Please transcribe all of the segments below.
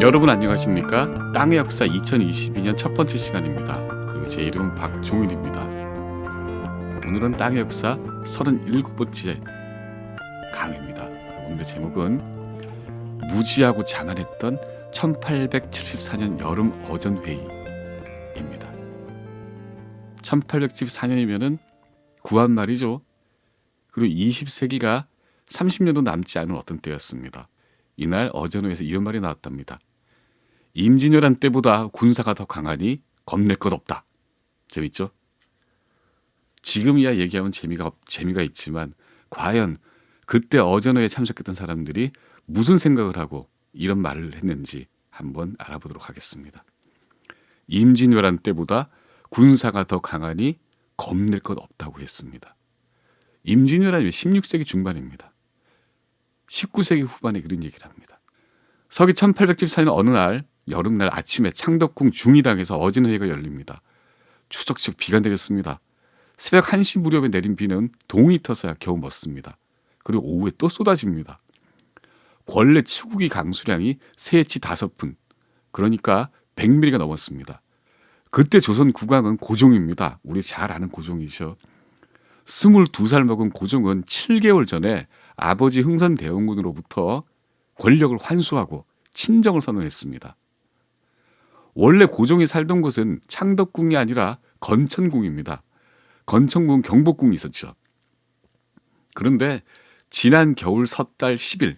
여러분 안녕하십니까? 땅의 역사 2022년 첫 번째 시간입니다. 그리고 제 이름은 박종일입니다. 오늘은 땅의 역사 37번째 강의입니다. 오늘의 제목은 무지하고 자만했던 1874년 여름 어전회의입니다. 1874년이면은 구한 말이죠. 그리고 20세기가 30년도 남지 않은 어떤 때였습니다. 이날 어전회에서 이런 말이 나왔답니다. 임진왜란 때보다 군사가 더 강하니 겁낼 것 없다. 재밌죠? 지금이야 얘기하면 재미가 있지만 과연 그때 어전회에 참석했던 사람들이 무슨 생각을 하고 이런 말을 했는지 한번 알아보도록 하겠습니다. 임진왜란 때보다 군사가 더 강하니 겁낼 것 없다고 했습니다. 임진왜란이 16세기 중반입니다. 19세기 후반에 그런 얘기를 합니다. 서기 1874년 어느 날 여름날 아침에 창덕궁 중의당에서 어전회의가 열립니다. 추적추적 비가 내렸습니다. 새벽 1시 무렵에 내린 비는 동이 터서야 겨우 멎습니다. 그리고 오후에 또 쏟아집니다. 권례 치국이 강수량이 세치 5푼, 그러니까 100mm가 넘었습니다. 그때 조선 국왕은 고종입니다. 우리 잘 아는 고종이죠. 22살 먹은 고종은 7개월 전에 아버지 흥선대원군으로부터 권력을 환수하고 친정을 선언했습니다. 원래 고종이 살던 곳은 창덕궁이 아니라 건천궁입니다. 건천궁 경복궁이 있었죠. 그런데 지난 겨울 섣달 10일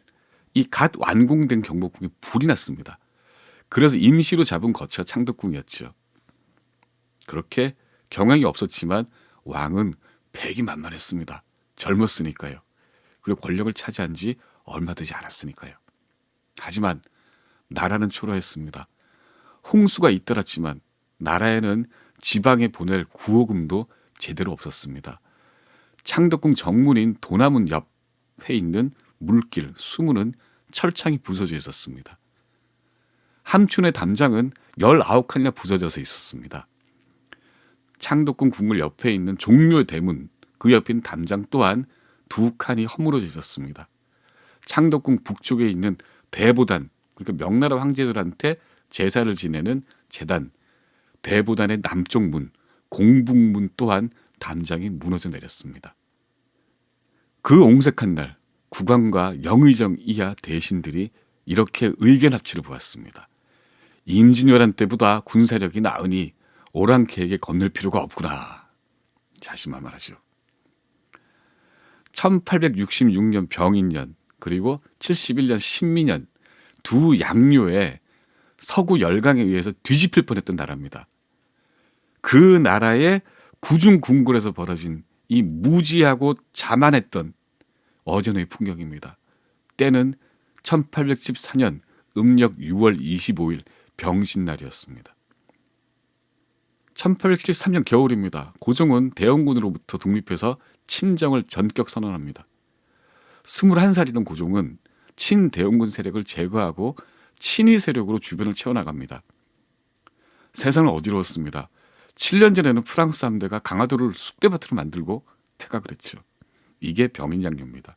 이 갓 완공된 경복궁에 불이 났습니다. 그래서 임시로 잡은 거처가 창덕궁이었죠. 그렇게 경황이 없었지만 왕은 패기만만했습니다. 젊었으니까요. 그리고 권력을 차지한 지 얼마 되지 않았으니까요. 하지만 나라는 초라했습니다. 홍수가 잇따랐지만 나라에는 지방에 보낼 구호금도 제대로 없었습니다. 창덕궁 정문인 도남문 옆에 있는 물길, 수문은 철창이 부서져 있었습니다. 함춘의 담장은 19칸이나 부서져서 있었습니다. 창덕궁 궁궐 옆에 있는 종묘 대문, 그 옆에 있는 담장 또한 2칸이 허물어져 있었습니다. 창덕궁 북쪽에 있는 대보단, 그러니까 명나라 황제들한테 제사를 지내는 제단, 대보단의 남쪽 문, 공북문 또한 담장이 무너져 내렸습니다. 그 옹색한 날 국왕과 영의정 이하 대신들이 이렇게 의견 합치를 보았습니다. 임진왜란 때보다 군사력이 나으니 오랑캐에게 건넬 필요가 없구나. 자신만만하죠. 1866년 병인년 그리고 71년 신민년 두 양료에 서구 열강에 의해서 뒤집힐 뻔했던 나라입니다. 그 나라의 구중궁궐에서 벌어진 이 무지하고 자만했던 어전의 풍경입니다. 때는 1814년 음력 6월 25일 병신날이었습니다. 1873년 겨울입니다. 고종은 대원군으로부터 독립해서 친정을 전격 선언합니다. 21살이던 고종은 친대원군 세력을 제거하고 친위 세력으로 주변을 채워나갑니다. 세상은 어지러웠습니다. 7년 전에는 프랑스 함대가 강화도를 쑥대밭으로 만들고 퇴각을 했죠. 이게 병인양요입니다.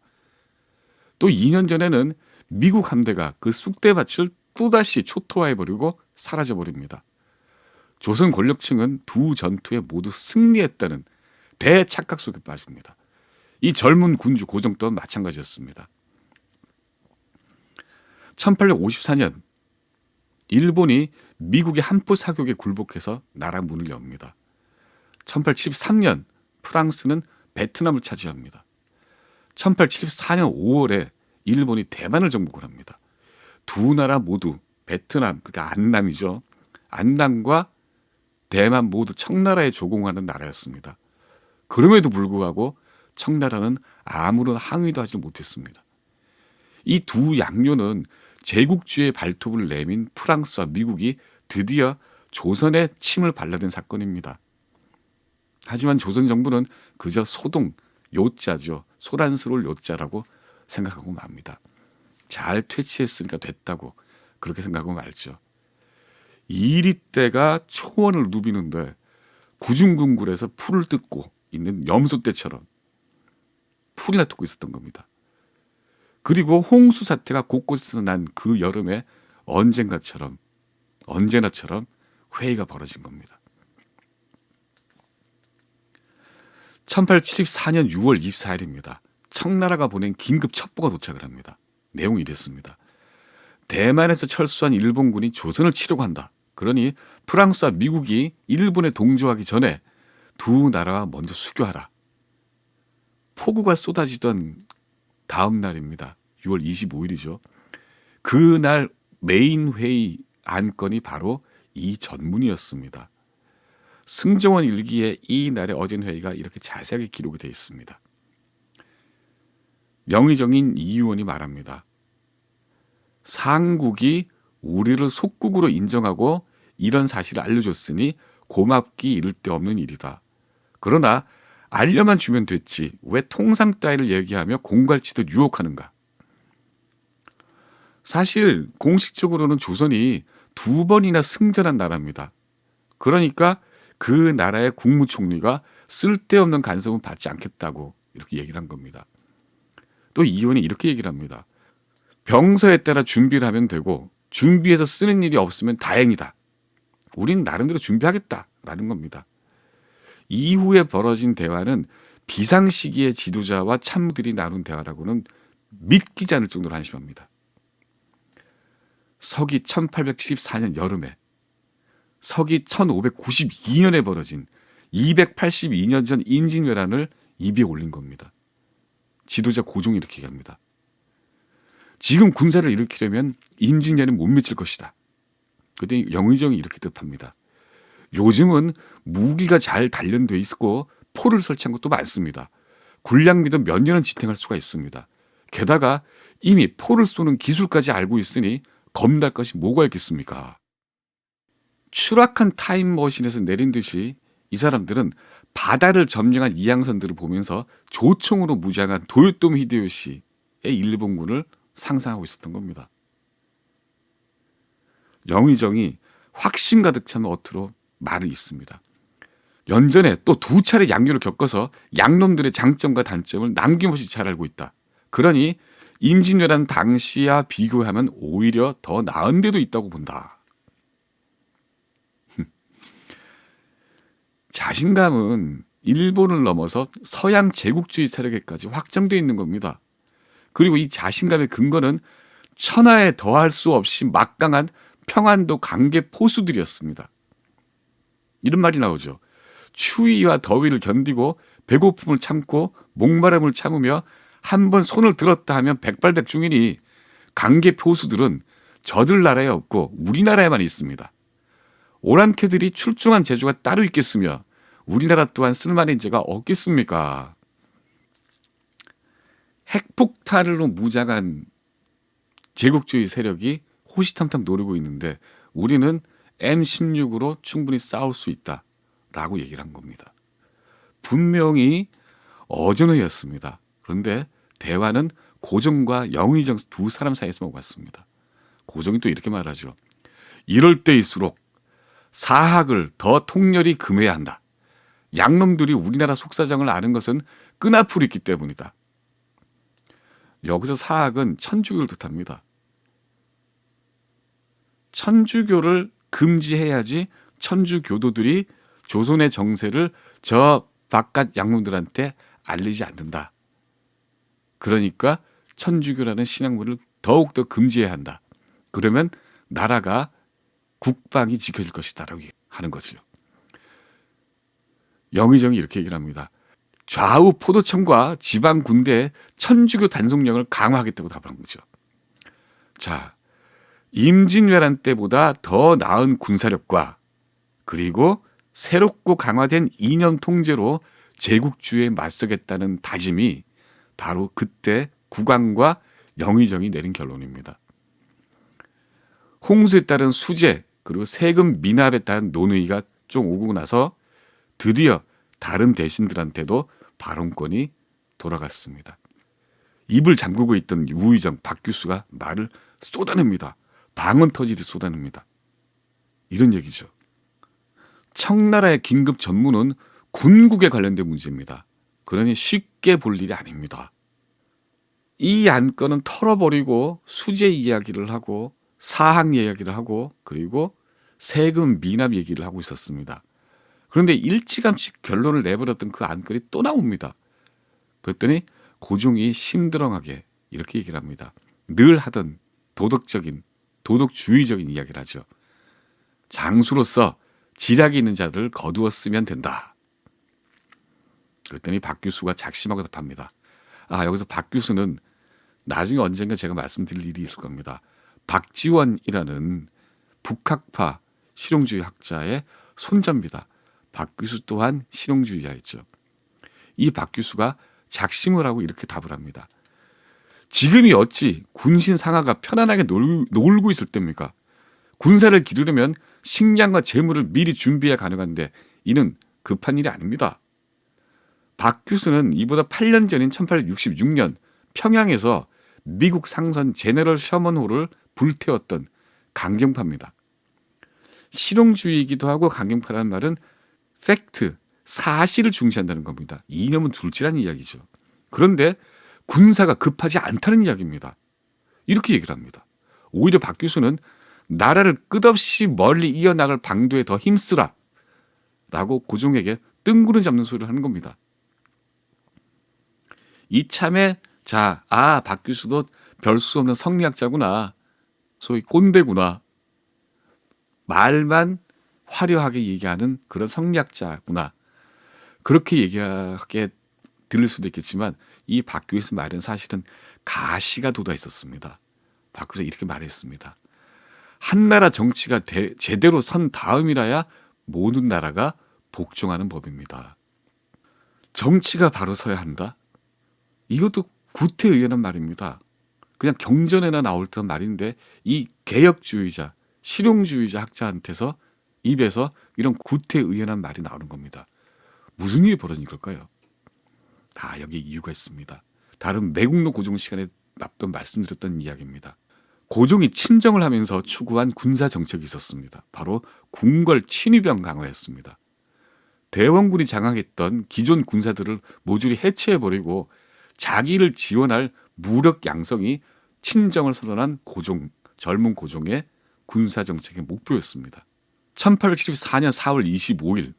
또 2년 전에는 미국 함대가 그 쑥대밭을 또다시 초토화해버리고 사라져버립니다. 조선 권력층은 두 전투에 모두 승리했다는 대착각 속에 빠집니다. 이 젊은 군주 고종 또한 마찬가지였습니다. 1854년 일본이 미국의 한포 사격에 굴복해서 나라 문을 엽니다. 1873년 프랑스는 베트남을 차지합니다. 1874년 5월에 일본이 대만을 정복을 합니다. 두 나라 모두 베트남, 그러니까 안남이죠. 안남과 대만 모두 청나라에 조공하는 나라였습니다. 그럼에도 불구하고 청나라는 아무런 항의도 하지 못했습니다. 이 두 양료는 제국주의의 발톱을 내민 프랑스와 미국이 드디어 조선에 침을 발라댄 사건입니다. 하지만 조선 정부는 그저 소동, 요자죠. 소란스러울 요자라고 생각하고 맙니다. 잘 퇴치했으니까 됐다고 그렇게 생각하고 말죠. 이리떼가 초원을 누비는데 구중궁굴에서 풀을 뜯고 있는 염소떼처럼 풀이나 뜯고 있었던 겁니다. 그리고 홍수 사태가 곳곳에서 난 그 여름에 언제나처럼 회의가 벌어진 겁니다. 1874년 6월 24일입니다. 청나라가 보낸 긴급 첩보가 도착을 합니다. 내용이 이랬습니다. 대만에서 철수한 일본군이 조선을 치려고 한다. 그러니 프랑스와 미국이 일본에 동조하기 전에 두 나라와 먼저 수교하라. 폭우가 쏟아지던 다음 날입니다. 6월 25일이죠. 그날 메인 회의 안건이 바로 이 전문이었습니다. 승정원 일기에 이 날의 어진 회의가 이렇게 자세하게 기록이 되어 있습니다. 명의정인 이 의원이 말합니다. 상국이 우리를 속국으로 인정하고 이런 사실을 알려줬으니 고맙기 이를 데 없는 일이다. 그러나 알려만 주면 됐지 왜 통상 따위를 얘기하며 공갈치듯 유혹하는가. 사실 공식적으로는 조선이 2번이나 승전한 나라입니다. 그러니까 그 나라의 국무총리가 쓸데없는 간섭은 받지 않겠다고 이렇게 얘기를 한 겁니다. 또 이 의원이 이렇게 얘기를 합니다. 병서에 따라 준비를 하면 되고 준비해서 쓰는 일이 없으면 다행이다. 우린 나름대로 준비하겠다라는 겁니다. 이후에 벌어진 대화는 비상시기의 지도자와 참모들이 나눈 대화라고는 믿기지 않을 정도로 한심합니다. 서기 1874년 여름에 서기 1592년에 벌어진 282년 전 임진왜란을 입에 올린 겁니다. 지도자 고종이 이렇게 얘기합니다. 지금 군사를 일으키려면 임진왜란은 못 미칠 것이다. 그때 영의정이 이렇게 뜻합니다. 요즘은 무기가 잘 단련돼 있고 포를 설치한 것도 많습니다. 군량미도 몇 년은 지탱할 수가 있습니다. 게다가 이미 포를 쏘는 기술까지 알고 있으니 겁날 것이 뭐가 있겠습니까? 추락한 타임머신에서 내린 듯이 이 사람들은 바다를 점령한 이양선들을 보면서 조총으로 무장한 도요토미 히데요시의 일본군을 상상하고 있었던 겁니다. 영의정이 확신 가득 찬 어투로 말을 잇습니다. 연전에 또 2차례 양류를 겪어서 양놈들의 장점과 단점을 남김없이 잘 알고 있다. 그러니 임진왜란 당시와 비교하면 오히려 더 나은 데도 있다고 본다. 자신감은 일본을 넘어서 서양 제국주의 세력에까지 확장되어 있는 겁니다. 그리고 이 자신감의 근거는 천하에 더할 수 없이 막강한 평안도 강계 포수들이었습니다. 이런 말이 나오죠. 추위와 더위를 견디고 배고픔을 참고 목마름을 참으며 한번 손을 들었다 하면 백발백중이니 강계 포수들은 저들 나라에 없고 우리나라에만 있습니다. 오랑캐들이 출중한 재주가 따로 있겠으며 우리나라 또한 쓸만한 재가 없겠습니까? 핵폭탄으로 무장한 제국주의 세력이 호시탐탐 노리고 있는데 우리는 M16으로 충분히 싸울 수 있다라고 얘기를 한 겁니다. 분명히 어전회였습니다. 그런데 대화는 고종과 영의정 두 사람 사이에서 오갔습니다. 고종이 또 이렇게 말하죠. 이럴 때일수록 사학을 더 통렬히 금해야 한다. 양놈들이 우리나라 속사정을 아는 것은 끈앞으로 있기 때문이다. 여기서 사학은 천주교를 뜻합니다. 천주교를 금지해야지 천주교도들이 조선의 정세를 저 바깥 양놈들한테 알리지 않는다. 그러니까 천주교라는 신앙물을 더욱더 금지해야 한다. 그러면 나라가 국방이 지켜질 것이다라고 하는 거죠. 영의정이 이렇게 얘기를 합니다. 좌우 포도청과 지방 군대에 천주교 단속령을 강화하겠다고 답한 거죠. 자, 임진왜란 때보다 더 나은 군사력과 그리고 새롭고 강화된 이념 통제로 제국주의에 맞서겠다는 다짐이 바로 그때 국왕과 영의정이 내린 결론입니다. 홍수에 따른 수재 그리고 세금 미납에 따른 논의가 좀 오고 나서 드디어 다른 대신들한테도 발언권이 돌아갔습니다. 입을 잠그고 있던 우의정 박규수가 말을 쏟아냅니다. 방언 터지듯 쏟아냅니다. 이런 얘기죠. 청나라의 긴급 전문은 군국에 관련된 문제입니다. 그러니 쉽게 볼 일이 아닙니다. 이 안건은 털어버리고 수재 이야기를 하고 사학 이야기를 하고 그리고 세금 미납 얘기를 하고 있었습니다. 그런데 일찌감치 결론을 내버렸던 그 안건이 또 나옵니다. 그랬더니 고종이 심드렁하게 이렇게 얘기를 합니다. 늘 하던 도덕주의적인 이야기를 하죠. 장수로서 지략이 있는 자들을 거두었으면 된다. 그랬더니 박규수가 작심하고 답합니다. 여기서 박규수는 나중에 언젠가 제가 말씀드릴 일이 있을 겁니다. 박지원이라는 북학파 실용주의 학자의 손자입니다. 박규수 또한 실용주의자였죠. 이 박규수가 작심을 하고 이렇게 답을 합니다. 지금이 어찌 군신 상하가 편안하게 놀고 있을 때입니까? 군사를 기르려면 식량과 재물을 미리 준비해야 가능한데 이는 급한 일이 아닙니다. 박규수는 이보다 8년 전인 1866년 평양에서 미국 상선 제너럴 셔먼호를 불태웠던 강경파입니다. 실용주의이기도 하고 강경파라는 말은 팩트, 사실을 중시한다는 겁니다. 이념은 둘째라는 이야기죠. 그런데 군사가 급하지 않다는 이야기입니다. 이렇게 얘기를 합니다. 오히려 박규수는 나라를 끝없이 멀리 이어나갈 방도에 더 힘쓰라 라고 고종에게 뜬구름 잡는 소리를 하는 겁니다. 이참에 박규수도 별 수 없는 성리학자구나. 소위 꼰대구나. 말만 화려하게 얘기하는 그런 성리학자구나. 그렇게 얘기하게 들릴 수도 있겠지만 이 박규수 말은 사실은 가시가 돋아 있었습니다. 박규수가 이렇게 말했습니다. 한나라 정치가 제대로 선 다음이라야 모든 나라가 복종하는 법입니다. 정치가 바로 서야 한다? 이것도 구태의연한 말입니다. 그냥 경전에나 나올 듯한 말인데 이 개혁주의자, 실용주의자 학자한테서 입에서 이런 구태의연한 말이 나오는 겁니다. 무슨 일이 벌어진 걸까요? 여기 이유가 있습니다. 다른 매국노 고종 시간에 몇 번 말씀드렸던 이야기입니다. 고종이 친정을 하면서 추구한 군사 정책이 있었습니다. 바로 궁궐 친위병 강화였습니다. 대원군이 장악했던 기존 군사들을 모조리 해체해버리고 자기를 지원할 무력 양성이 친정을 선언한 젊은 고종의 군사 정책의 목표였습니다. 1874년 4월 25일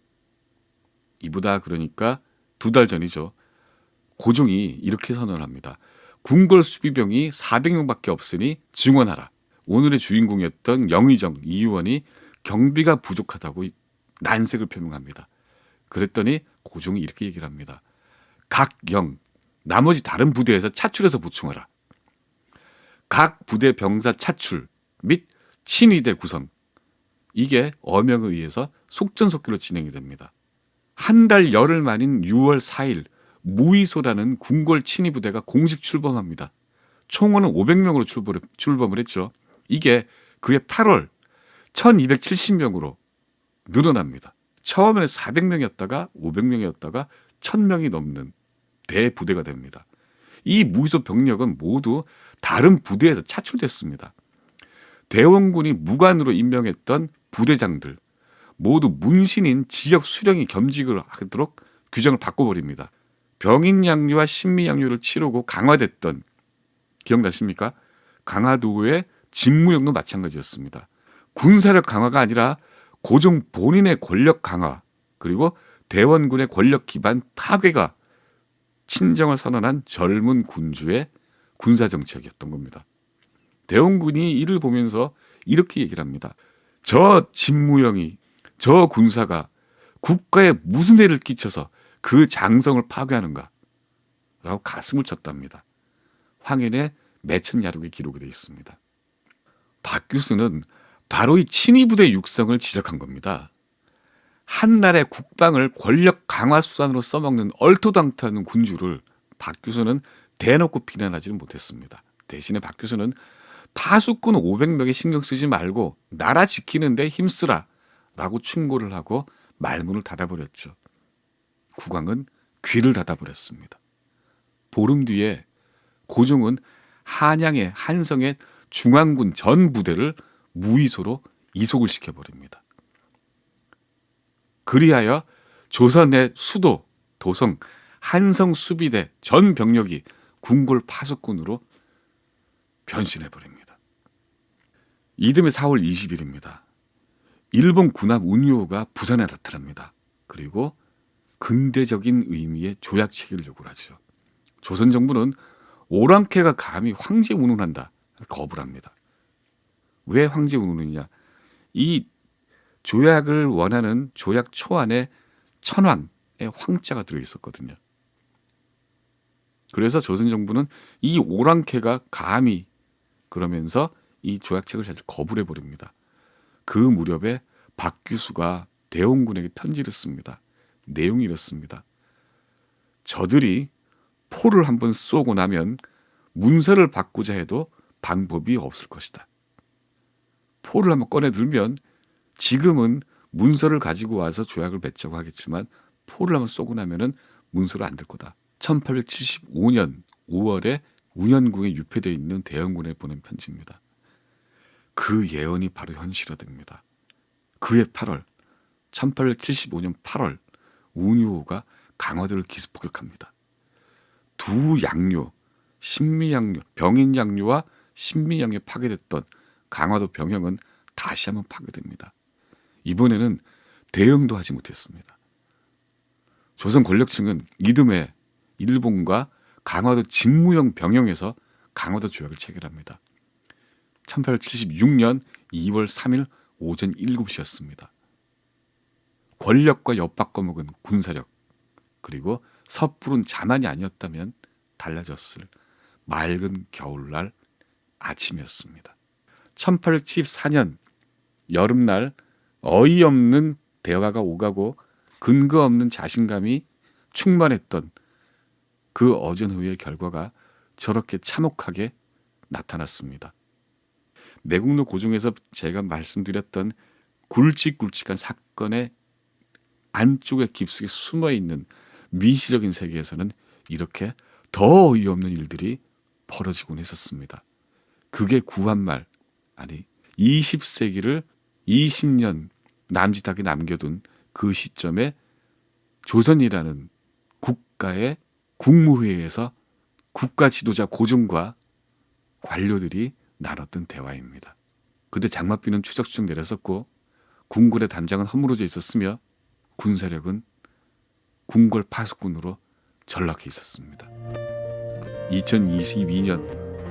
이보다 그러니까 2달 전이죠. 고종이 이렇게 선언합니다. 궁궐 수비병이 400명밖에 없으니 증원하라. 오늘의 주인공이었던 영의정 이유원이 경비가 부족하다고 난색을 표명합니다. 그랬더니 고종이 이렇게 얘기를 합니다. 각 영, 나머지 다른 부대에서 차출해서 보충하라. 각 부대 병사 차출 및 친위대 구성. 이게 어명에 의해서 속전속결로 진행이 됩니다. 한 달 열흘 만인 6월 4일 무의소라는 궁궐 친위부대가 공식 출범합니다. 총원은 500명으로 출범을 했죠. 이게 그해 8월 1270명으로 늘어납니다. 처음에는 400명이었다가 500명이었다가 1000명이 넘는 대부대가 됩니다. 이 무의소 병력은 모두 다른 부대에서 차출됐습니다. 대원군이 무관으로 임명했던 부대장들 모두 문신인 지역 수령이 겸직을 하도록 규정을 바꿔버립니다. 병인 양료와 신미 양료를 치르고 강화됐던 기억나십니까? 강화도의 직무형도 마찬가지였습니다. 군사력 강화가 아니라 고종 본인의 권력 강화 그리고 대원군의 권력 기반 타괴가 친정을 선언한 젊은 군주의 군사정책이었던 겁니다. 대원군이 이를 보면서 이렇게 얘기를 합니다. 저 직무형이 저 군사가 국가에 무슨 해를 끼쳐서 그 장성을 파괴하는가 라고 가슴을 쳤답니다. 황현의 매천야록에 기록이 되어 있습니다. 박규수는 바로 이 친위부대 육성을 지적한 겁니다. 한나라의 국방을 권력 강화 수단으로 써먹는 얼토당토하는 군주를 박규수는 대놓고 비난하지는 못했습니다. 대신에 박규수는 파수꾼 500명에 신경 쓰지 말고 나라 지키는 데 힘쓰라 라고 충고를 하고 말문을 닫아버렸죠. 국왕은 귀를 닫아버렸습니다. 보름 뒤에 고종은 한양의 한성의 중앙군 전 부대를 무의소로 이속을 시켜버립니다. 그리하여 조선의 수도 도성 한성 수비대 전 병력이 궁궐 파수꾼으로 변신해버립니다. 이듬해 4월 20일입니다. 일본 군함 운유호가 부산에 나타납니다. 그리고 근대적인 의미의 조약 체결을 요구를 하죠. 조선 정부는 오랑캐가 감히 황제 운운한다 거부를 합니다. 왜 황제 운운이냐? 이 조약을 원하는 조약 초안에 천황의 황자가 들어 있었거든요. 그래서 조선 정부는 이 오랑캐가 감히 그러면서 이 조약책을 자체 거부를 해버립니다. 그 무렵에 박규수가 대원군에게 편지를 씁니다. 내용이 이렇습니다. 저들이 포를 한번 쏘고 나면 문서를 받고자 해도 방법이 없을 것이다. 포를 한번 꺼내 들면 지금은 문서를 가지고 와서 조약을 맺자고 하겠지만 포를 한번 쏘고 나면은 문서를 안 들 거다. 1875년 5월에 우연궁에 유폐되어 있는 대원군에 보낸 편지입니다. 그 예언이 바로 현실화됩니다. 그해 8월, 1875년 8월 운유호가 강화도를 기습폭격합니다. 두 양료, 신미양료, 병인양료와 신미양료에 파괴됐던 강화도 병영은 다시 한번 파괴됩니다. 이번에는 대응도 하지 못했습니다. 조선 권력층은 이듬해 일본과 강화도 직무형 병영에서 강화도 조약을 체결합니다. 1876년 2월 3일 오전 7시였습니다. 권력과 엿바꿔 먹은 군사력 그리고 섣부른 자만이 아니었다면 달라졌을 맑은 겨울날 아침이었습니다. 1874년 여름날 어이없는 대화가 오가고 근거 없는 자신감이 충만했던 그 어전후의 결과가 저렇게 참혹하게 나타났습니다. 매국노 고종에서 제가 말씀드렸던 굵직굵직한 사건의 안쪽에 깊숙이 숨어있는 미시적인 세계에서는 이렇게 더 어이없는 일들이 벌어지곤 했었습니다. 그게 구한말, 아니 20세기를 20년 남짓하게 남겨둔 그 시점에 조선이라는 국가의 국무회의에서 국가 지도자 고종과 관료들이 나눴던 대화입니다. 그때 장맛비는 추적추적 내렸었고 궁궐의 담장은 허물어져 있었으며 군사력은 궁궐 파수꾼으로 전락해 있었습니다. 2022년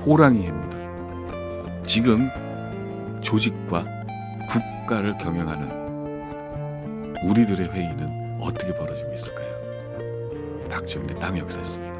호랑이 해입니다. 지금 조직과 국가를 경영하는 우리들의 회의는 어떻게 벌어지고 있을까요? 박정일의 땅의 역사였습니다.